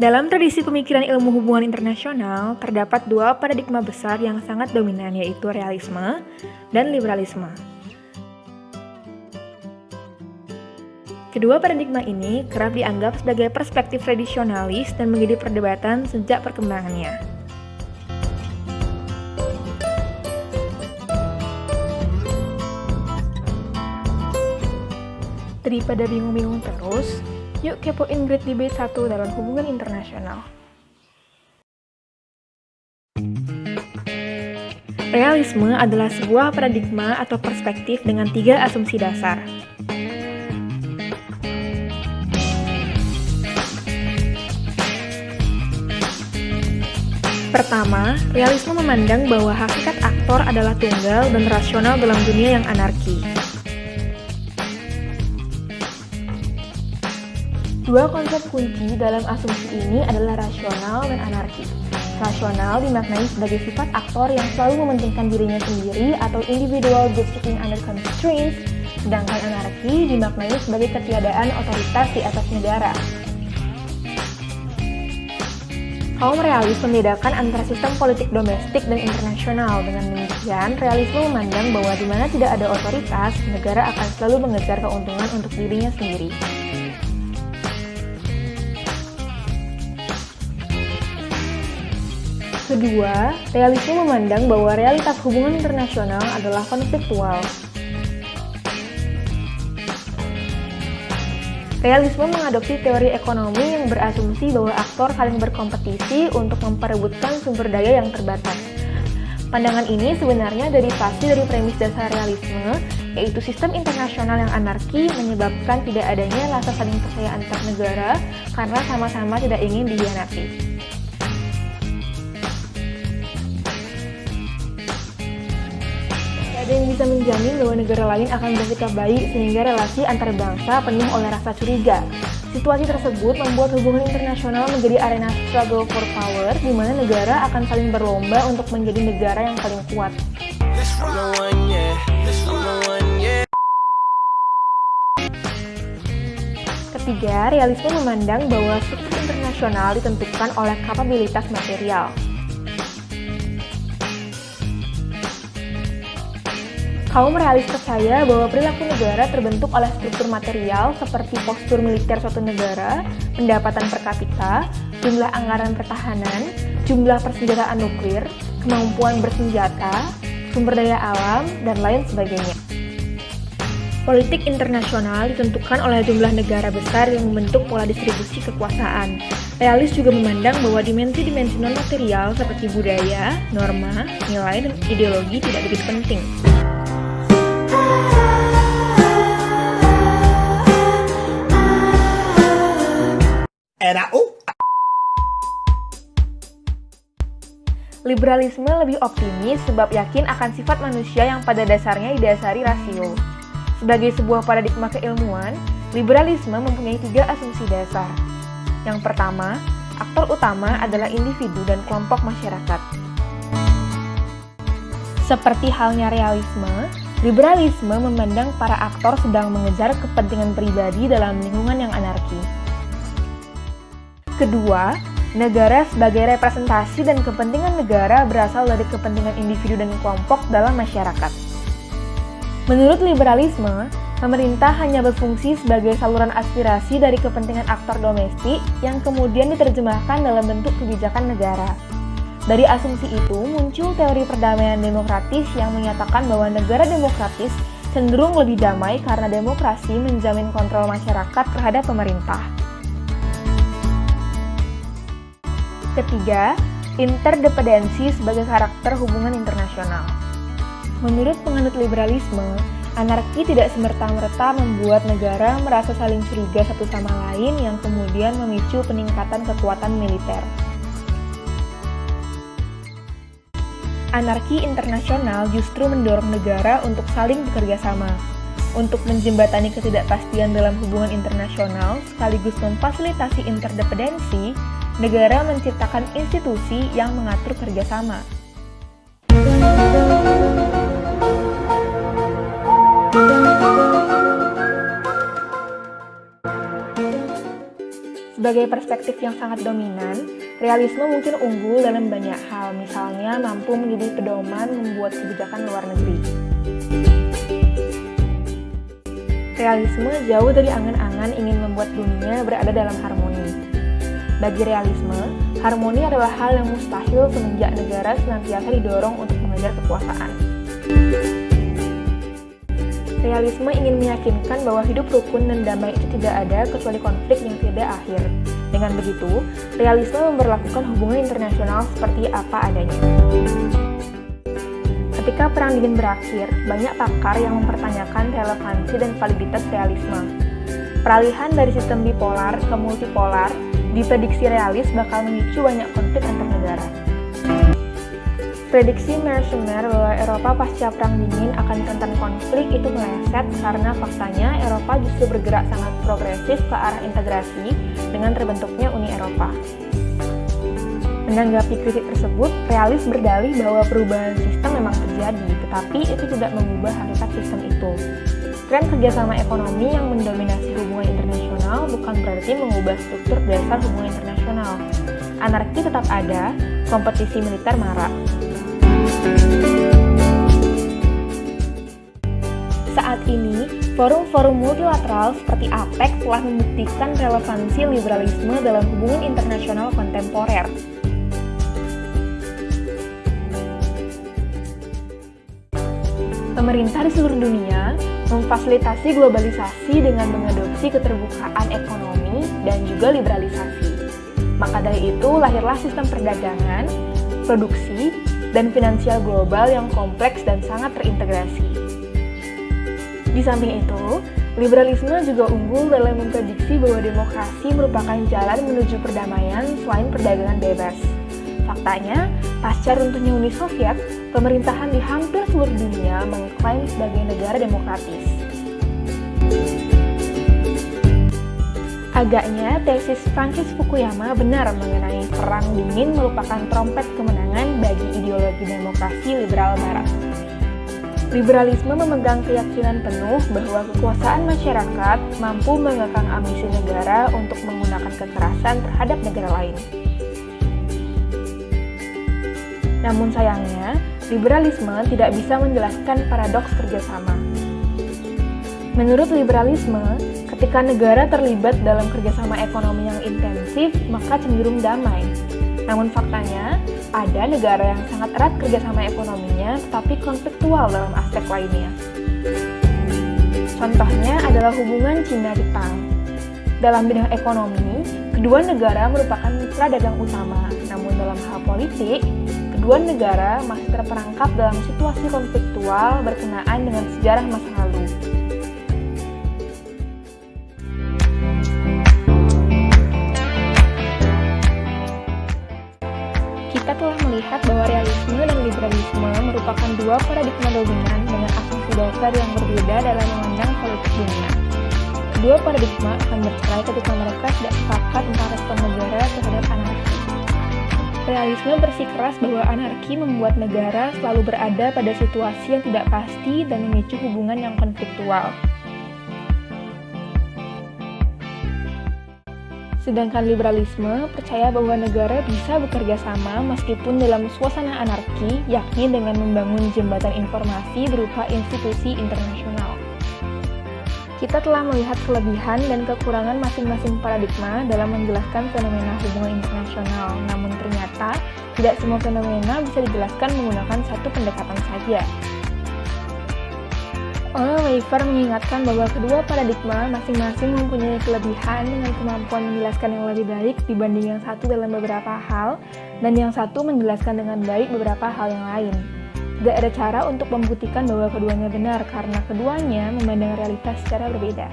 Dalam tradisi pemikiran ilmu hubungan internasional, terdapat dua paradigma besar yang sangat dominan, yaitu realisme dan liberalisme. Kedua paradigma ini kerap dianggap sebagai perspektif tradisionalis dan menjadi perdebatan sejak perkembangannya. Daripada bingung-bingung terus, yuk kepoin Great Debate 1 dalam hubungan internasional. Realisme adalah sebuah paradigma atau perspektif dengan 3 asumsi dasar. Pertama, realisme memandang bahwa hakikat aktor adalah tunggal dan rasional dalam dunia yang anarki. Dua konsep kunci dalam asumsi ini adalah rasional dan anarki. Rasional dimaknai sebagai sifat aktor yang selalu mementingkan dirinya sendiri atau individual good sitting under constraints, sedangkan anarki dimaknai sebagai ketiadaan otoritas di atas negara. Kaum realis membedakan antara sistem politik domestik dan internasional. Dengan demikian, realisme memandang bahwa di mana tidak ada otoritas, negara akan selalu mengejar keuntungan untuk dirinya sendiri. Kedua, realisme memandang bahwa realitas hubungan internasional adalah konfliktual. Realisme mengadopsi teori ekonomi yang berasumsi bahwa aktor saling berkompetisi untuk memperebutkan sumber daya yang terbatas. Pandangan ini sebenarnya derivasi dari premis dasar realisme, yaitu sistem internasional yang anarki menyebabkan tidak adanya rasa saling percaya antar negara karena sama-sama tidak ingin dikhianati. Ada yang bisa menjamin bahwa negara lain akan bersikap baik sehingga relasi antar bangsa penuh oleh rasa curiga. Situasi tersebut membuat hubungan internasional menjadi arena struggle for power, di mana negara akan saling berlomba untuk menjadi negara yang paling kuat. Ketiga, realisme memandang bahwa struktur internasional ditentukan oleh kapabilitas material. Kaum realis percaya bahwa perilaku negara terbentuk oleh struktur material seperti postur militer suatu negara, pendapatan per kapita, jumlah anggaran pertahanan, jumlah persenjataan nuklir, kemampuan bersenjata, sumber daya alam, dan lain sebagainya. Politik internasional ditentukan oleh jumlah negara besar yang membentuk pola distribusi kekuasaan. Realis juga memandang bahwa dimensi-dimensi non-material seperti budaya, norma, nilai, dan ideologi tidak begitu penting. Liberalisme lebih optimis sebab yakin akan sifat manusia yang pada dasarnya didasari rasio. Sebagai sebuah paradigma keilmuan, liberalisme mempunyai 3 asumsi dasar. Yang pertama, aktor utama adalah individu dan kelompok masyarakat. Seperti halnya realisme, liberalisme memandang para aktor sedang mengejar kepentingan pribadi dalam lingkungan yang anarki. Kedua, negara sebagai representasi dan kepentingan negara berasal dari kepentingan individu dan kelompok dalam masyarakat. Menurut liberalisme, pemerintah hanya berfungsi sebagai saluran aspirasi dari kepentingan aktor domestik yang kemudian diterjemahkan dalam bentuk kebijakan negara. Dari asumsi itu muncul teori perdamaian demokratis yang menyatakan bahwa negara demokratis cenderung lebih damai karena demokrasi menjamin kontrol masyarakat terhadap pemerintah. Ketiga, interdependensi sebagai karakter hubungan internasional. Menurut penganut liberalisme, anarki tidak semerta-merta membuat negara merasa saling curiga satu sama lain yang kemudian memicu peningkatan kekuatan militer. Anarki internasional justru mendorong negara untuk saling bekerja sama, untuk menjembatani ketidakpastian dalam hubungan internasional sekaligus memfasilitasi interdependensi. Negara menciptakan institusi yang mengatur kerjasama. Sebagai perspektif yang sangat dominan, realisme mungkin unggul dalam banyak hal, misalnya mampu menjadi pedoman membuat kebijakan luar negeri. Realisme jauh dari angan-angan ingin membuat dunia berada dalam harmoni. Bagi realisme, harmoni adalah hal yang mustahil semenjak negara senantiasa didorong untuk mengejar kekuasaan. Realisme ingin meyakinkan bahwa hidup rukun dan damai itu tidak ada kecuali konflik yang tidak akhir. Dengan begitu, realisme memperlakukan hubungan internasional seperti apa adanya. Ketika Perang Dingin berakhir, banyak pakar yang mempertanyakan relevansi dan validitas realisme. Peralihan dari sistem bipolar ke multipolar diprediksi realis bakal memicu banyak konflik antar negara. Prediksi Mersenne bahwa Eropa pasca Perang Dingin akan rentan konflik itu meleset karena faktanya Eropa justru bergerak sangat progresif ke arah integrasi dengan terbentuknya Uni Eropa. Menanggapi kritik tersebut, realis berdalih bahwa perubahan sistem memang terjadi, tetapi itu tidak mengubah hakikat sistem itu. Tren kerjasama ekonomi yang mendominasi hubungan internasional bukan berarti mengubah struktur dasar hubungan internasional. Anarki tetap ada, kompetisi militer marak. Saat ini, forum-forum multilateral seperti APEC telah membuktikan relevansi liberalisme dalam hubungan internasional kontemporer. Pemerintah di seluruh dunia memfasilitasi globalisasi dengan mengadopsi keterbukaan ekonomi dan juga liberalisasi. Maka dari itu lahirlah sistem perdagangan, produksi, dan finansial global yang kompleks dan sangat terintegrasi. Di samping itu, liberalisme juga unggul dalam memprediksi bahwa demokrasi merupakan jalan menuju perdamaian selain perdagangan bebas. Faktanya, pasca runtuhnya Uni Soviet, pemerintahan di hampir seluruh dunia mengklaim sebagai negara demokratis. Agaknya, tesis Francis Fukuyama benar mengenai Perang Dingin merupakan trompet kemenangan bagi ideologi demokrasi liberal Barat. Liberalisme memegang keyakinan penuh bahwa kekuasaan masyarakat mampu mengekang ambisi negara untuk menggunakan kekerasan terhadap negara lain. Namun sayangnya, liberalisme tidak bisa menjelaskan paradoks kerjasama. Menurut liberalisme, ketika negara terlibat dalam kerjasama ekonomi yang intensif, maka cenderung damai. Namun faktanya, ada negara yang sangat erat kerjasama ekonominya, tetapi konfliktual dalam aspek lainnya. Contohnya adalah hubungan Cina-Jepang. Dalam bidang ekonomi, kedua negara merupakan mitra dagang utama. Namun dalam hal politik, kedua negara masih terperangkap dalam situasi konfliktual berkenaan dengan sejarah masa lalu. Kita telah melihat bahwa realisme dan liberalisme merupakan dua paradigma dominan dengan asumsi dasar yang berbeda dalam memandang politik dunia. Kedua paradigma akan bercerai ketika mereka tidak sepakat tentang respon negara terhadap anarki. Realisme bersikeras bahwa anarki membuat negara selalu berada pada situasi yang tidak pasti dan memicu hubungan yang konfliktual. Sedangkan liberalisme percaya bahwa negara bisa bekerja sama meskipun dalam suasana anarki, yakni dengan membangun jembatan informasi berupa institusi internasional. Kita telah melihat kelebihan dan kekurangan masing-masing paradigma dalam menjelaskan fenomena hubungan internasional, namun ternyata tidak semua fenomena bisa dijelaskan menggunakan satu pendekatan saja. Weaver mengingatkan bahwa kedua paradigma masing-masing mempunyai kelebihan dengan kemampuan menjelaskan yang lebih baik dibanding yang satu dalam beberapa hal, dan yang satu menjelaskan dengan baik beberapa hal yang lain. Tidak ada cara untuk membuktikan bahwa keduanya benar, karena keduanya memandang realitas secara berbeda.